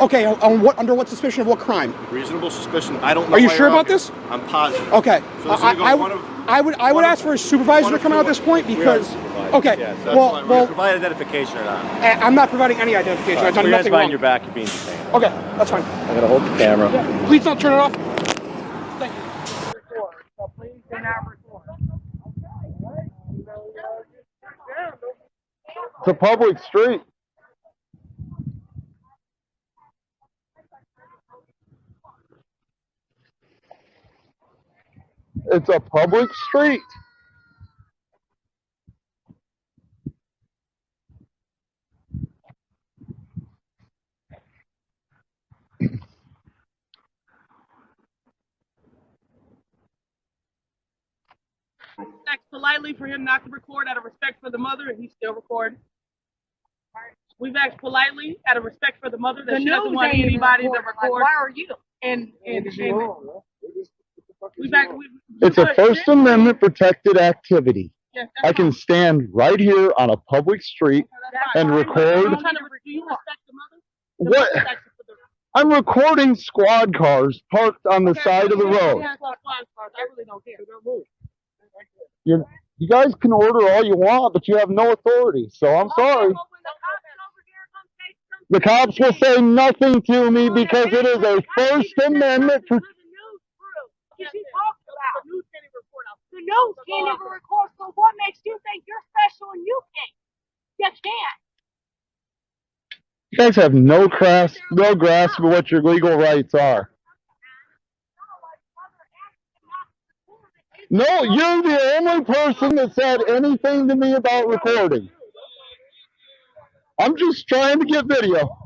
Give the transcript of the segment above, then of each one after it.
Okay, on what, under what suspicion of what crime? Reasonable suspicion. I don't know. Are you sure about this? I'm positive. Okay. So I would ask for a supervisor to come out at this point because. Okay. Yeah, so well, provide identification or not? I'm not providing any identification. I've done nothing wrong. Your back, you're being detained. Okay, that's fine. I'm gonna hold the camera. Yeah. Please don't turn it off. Thank you. So please do not record. It's a public street. It's a public street. Asked politely for him not to record out of respect for the mother, and he's still recording. We've asked politely out of respect for the mother that she doesn't want anybody to record. Like, why are you? And It's a First Amendment protected activity. Yes, I can stand right here on a public street and record. Do you respect the mother? What? I'm recording squad cars parked on the side of the road. I really don't care. You guys can order all you want, but you have no authority. So I'm sorry. The cops will say nothing to me because it is a First Amendment. The news can't even record, so what makes you think you're special and you can't? You can't. You guys have no grasp of what your legal rights are. No, you're the only person that said anything to me about recording. I'm just trying to get video.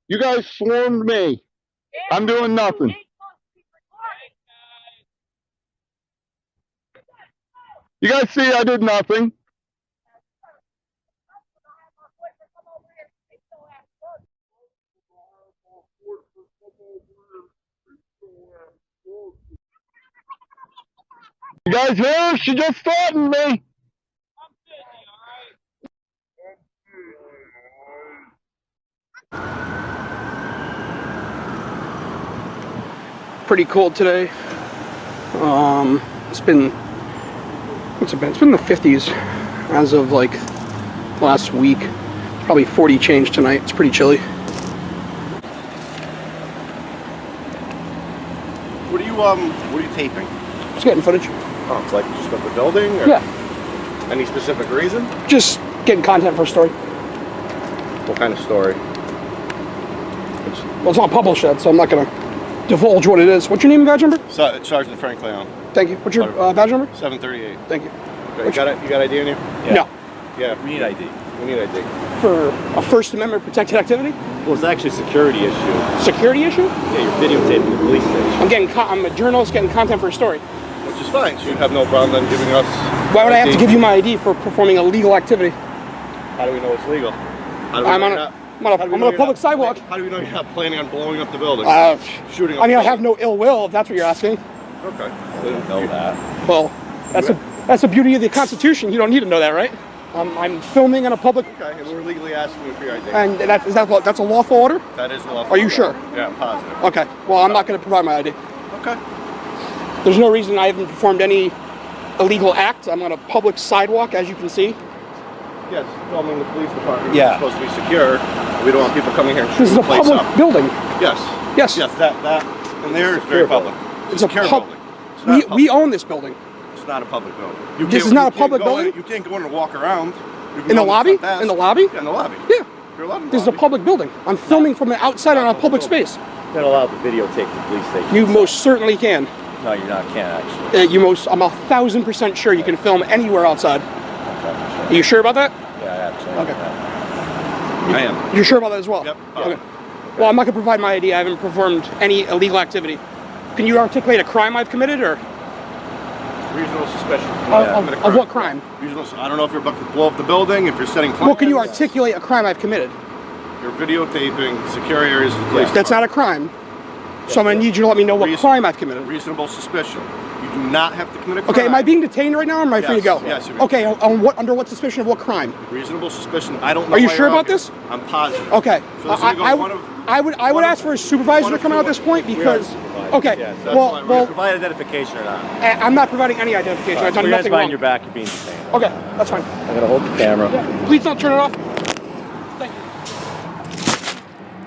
You guys swarmed me. I'm doing nothing. You guys see I did nothing. You guys hear? She just threatened me. Pretty cold today. It's been, what's it been? It's been in the 50s as of like last week. It's probably 40 change tonight. It's pretty chilly. What are you taping? Just getting footage. Oh, it's like just of the building? Or Yeah. Any specific reason? Just getting content for a story. What kind of story? Well, it's not published yet, so I'm not gonna divulge what it is. What's your name and badge number? Sergeant Frank Leon. Thank you. What's your badge number? 738. Thank you. You got ID in you? Yeah. No. Yeah. We need ID. We need ID. For a First Amendment protected activity? Well, it's actually a security issue. Security issue? Yeah, you're videotaping the police station. I'm a journalist getting content for a story. Which is fine. So you have no problem then giving us. Why would I have to give you my ID for performing a legal activity? How do we know it's legal? I'm on a public sidewalk. How do we know you're not planning on blowing up the building? Shooting up I mean, I have no ill will, if that's what you're asking. Okay. I didn't know that. Well, that's the beauty of the Constitution. You don't need to know that, right? I'm filming in a public. Okay, and we're legally asking you for your ID. And that's a lawful order? That is a lawful. Are you sure? Yeah, I'm positive. Okay. Well, I'm not going to provide my ID. Okay. There's no reason I haven't performed any illegal act. I'm on a public sidewalk, as you can see. Yes, filming the police department. Yeah. It's supposed to be secure. We don't want people coming here and This shooting is the a place public up. building. Yes. Yes. Yes, that and there is very public. It's a secure pub. building. We own this building. It's not a public building. This is not a public building? You can't go in and walk around. In the lobby? In the lobby? Yeah, in the lobby. Yeah. You're allowed in the This is a lobby. public building. I'm filming from the outside on a public space. You're not allowed to videotape the police station. You most certainly can. No, you're not. Can't actually. I'm 1,000% sure you can film anywhere outside. Okay. Are you sure about that? Yeah, actually. Okay. I am. You're sure about that as well? Yep. Okay. Well, I'm not going to provide my ID. I haven't performed any illegal activity. Can you articulate a crime I've committed, or Reasonable suspicion. of what crime? I don't know if you're about to blow up the building, if you're setting plans. Well, can you articulate a crime I've committed? You're videotaping secure areas of the police That's not a crime. So I'm going to need you to let me know what crime I've committed. Reasonable suspicion. You do do not have to commit a crime. Okay, am I being detained right now, or am I free to go? Yes, you're Okay, on what, under what suspicion of what crime? Reasonable suspicion. I don't know. Are you why sure you're about out this? here. I'm positive. Okay, So this is gonna go one of- I would ask for a supervisor to come out at this point because. Okay, Yes, well, provide identification or not. I'm not providing any identification. I've done Put your hands nothing behind wrong. your back. You're being detained. Okay, that's fine. I'm gonna hold the camera. Please don't turn it off. Thank you.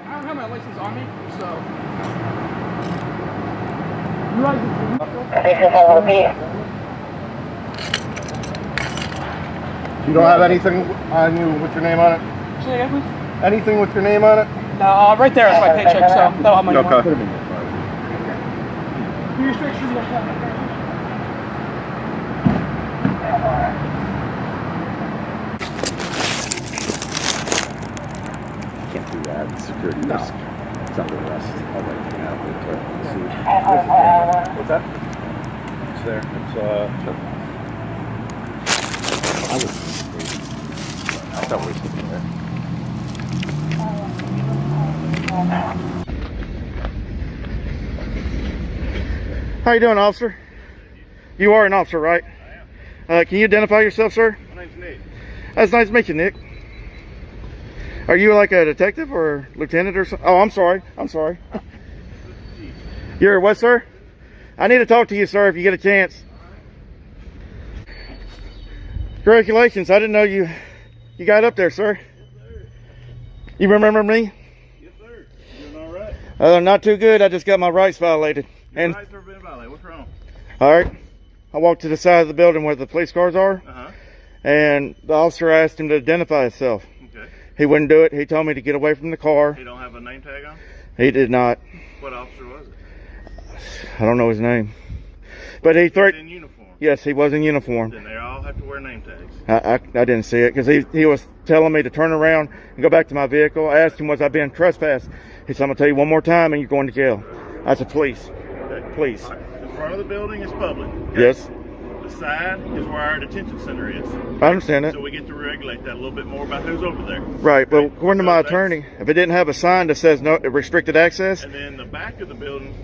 I don't have my license on me, so. You don't have anything on you with your name on it? Say again, please? Anything with your name on it? No, right there is my paycheck, so that'll have my name on it. Okay. Can you just make sure you don't have my Can't do that. Security risk. It's under arrest. I'll write you out. What's that? It's there. It's I thought we were sitting there. How you doing, officer? You are an officer, right? I am. Can you identify yourself, sir? My name's Nate. That's nice to meet you, Nick. Are you like a detective or lieutenant or something? Oh, I'm sorry. I'm sorry. You're what, sir? I need to talk to you, sir, if you get a chance. Congratulations. I didn't know you got up there, sir. You remember me? Yes, sir. You doing all right? Not too good. I just got my rights violated. Your rights are being violated. What's wrong? All right. I walked to the side of the building where the police cars are, and the officer asked him to identify himself. Okay. He wouldn't do it. He told me to get away from the car. You don't have a name tag on? He did not. What officer was it? I don't know his name. But he He was threatened. in uniform. Yes, he was in uniform. Then they all have to wear name tags. I didn't see it because he was telling me to turn around and go back to my vehicle. I asked him, was I being trespassed? He said, I'm going to tell you one more time and you're going to jail. I said, please. Okay. Please. All right. The front of the building is public. Okay? Yes, The side is where our detention center is. I understand that. So we get to regulate that a little bit more about who's over there. Right, but according to my attorney, if it didn't have a sign that says no restricted access, And then the back of the building,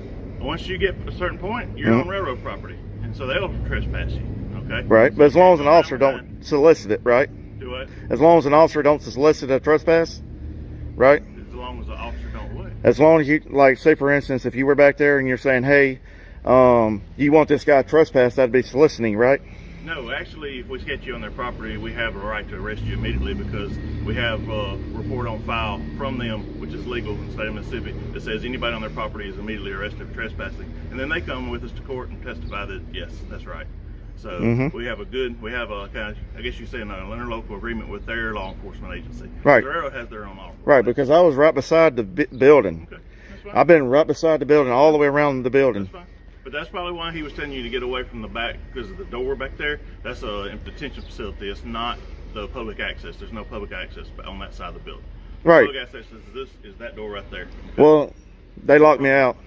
once you get a certain point, you're on railroad property. And so they'll trespass you. Okay? right, but as long as an officer don't solicit it, right? Do what? As long as an officer don't solicit a trespass, right? As long as the officer don't what? As long as you, like, say for instance, if you were back there and you're saying, hey, you want this guy trespassed, that'd be soliciting, right? No, actually, if we catch you on their property, we have a right to arrest you immediately because we have a report on file from them, which is legal in the state of Mississippi, that says anybody on their property is immediately arrested for trespassing. And then they come with us to court and testify that, yes, that's right. So we have a kind of, I guess you say, an interlocal agreement with their law enforcement agency. Right. The railroad has their own law. Right, because I was right beside the building. Okay, that's fine. I've been right beside the building, all the way around the building. That's fine. But that's probably why he was telling you to get away from the back, because of the door back there. That's a detention facility. It's not the public access. There's no public access on that side of the building. Right. Public access is that door right there. Okay? Well, they locked me out.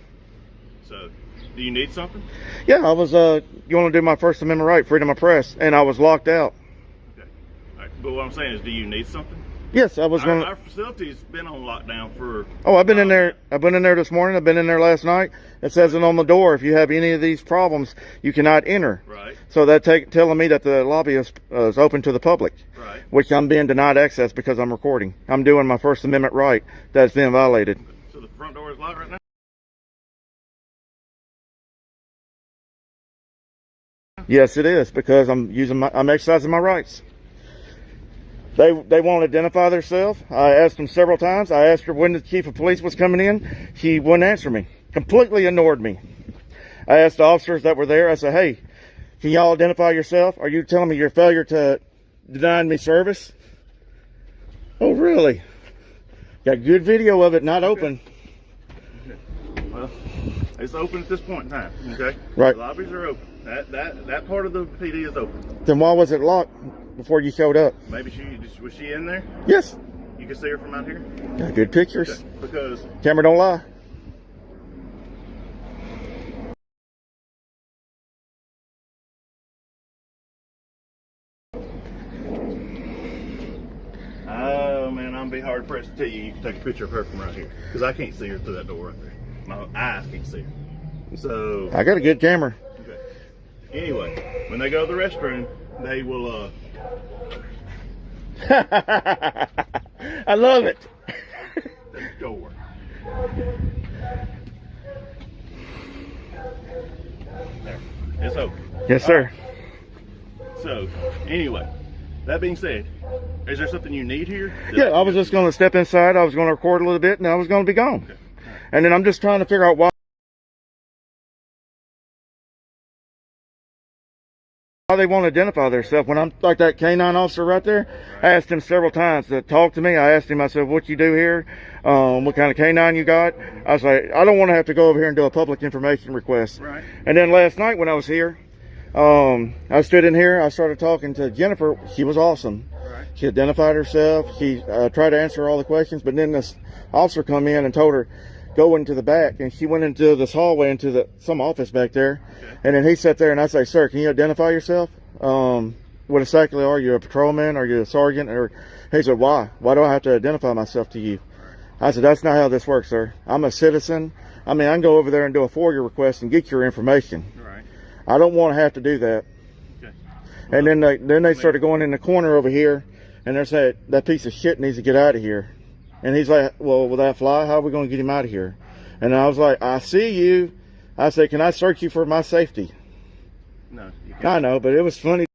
So, do you need something? Yeah, I was, you want to do my First Amendment right, freedom of press, and I was locked out. Okay. All right. But what I'm saying is, do you need something? Yes, I was going Our facility's been on lockdown for... Oh, I've been in there. I've been in there this morning. I've been in there last night. It says it on the door. If you have any of these problems, you cannot enter. Right. So that's telling me that the lobby is open to the public, Right. which I'm being denied access because I'm recording. I'm doing my First Amendment right that's being violated. So the front door is locked right now? Yes, it is because I'm exercising my rights. They won't identify themselves. I asked them several times. I asked her when the chief of police was coming in. She wouldn't answer me. Completely ignored me. I asked the officers that were there. I said, hey, can y'all identify yourself? Are you telling me your failure to deny me service? Oh, really? Got good video of it not open. Well, it's open at this point in time, okay? Right. The lobbies are open. That part of the PD is open. Then why was it locked before you showed up? Maybe was she in there? Yes. You can see her from out here? Got good pictures. Okay. Because Camera don't lie. oh man, I'm be hard pressed to tell you can take a picture of her from right here because I can't see her through that door right there. My eyes can't see her. So I got a good camera. okay. Anyway, when they go to the restroom, they will, I love it. the door. There. It's open. Yes, sir. So, anyway, that being said, is there something you need here? Yeah, I was just going to step inside. I was going to record a little bit, and I was going to be gone. Okay. And then I'm just trying to figure out why they won't identify themselves. When I'm like that K9 officer right there, I asked him several times to talk to me. I asked him, I said, what you do here? What kind of K9 you got? I was like, I don't want to have to go over here and do a public information request. Right. And then last night when I was here, I stood in here, I started talking to Jennifer. She was awesome. Right. She identified herself. She tried to answer all the questions, but then this officer come in and told her, go into the back, and she went into this hallway into some office back there. Okay. And then he sat there, and I say, sir, can you identify yourself? What exactly are you, a patrolman? Are you a sergeant? Or he said, why do I have to identify myself to you? I said, that's not how this works, sir. I'm a citizen. I mean, I can go over there and do a FOIA request and get your information. Right. I don't want to have to do that. Okay. And then they started going in the corner over here, and they're saying, that piece of shit needs to get out of here. And he's like, well, will that fly? How are we going to get him out of here? And I was like, I see you. I said, can I search you for my safety? No, you can't. I know, but it was funny.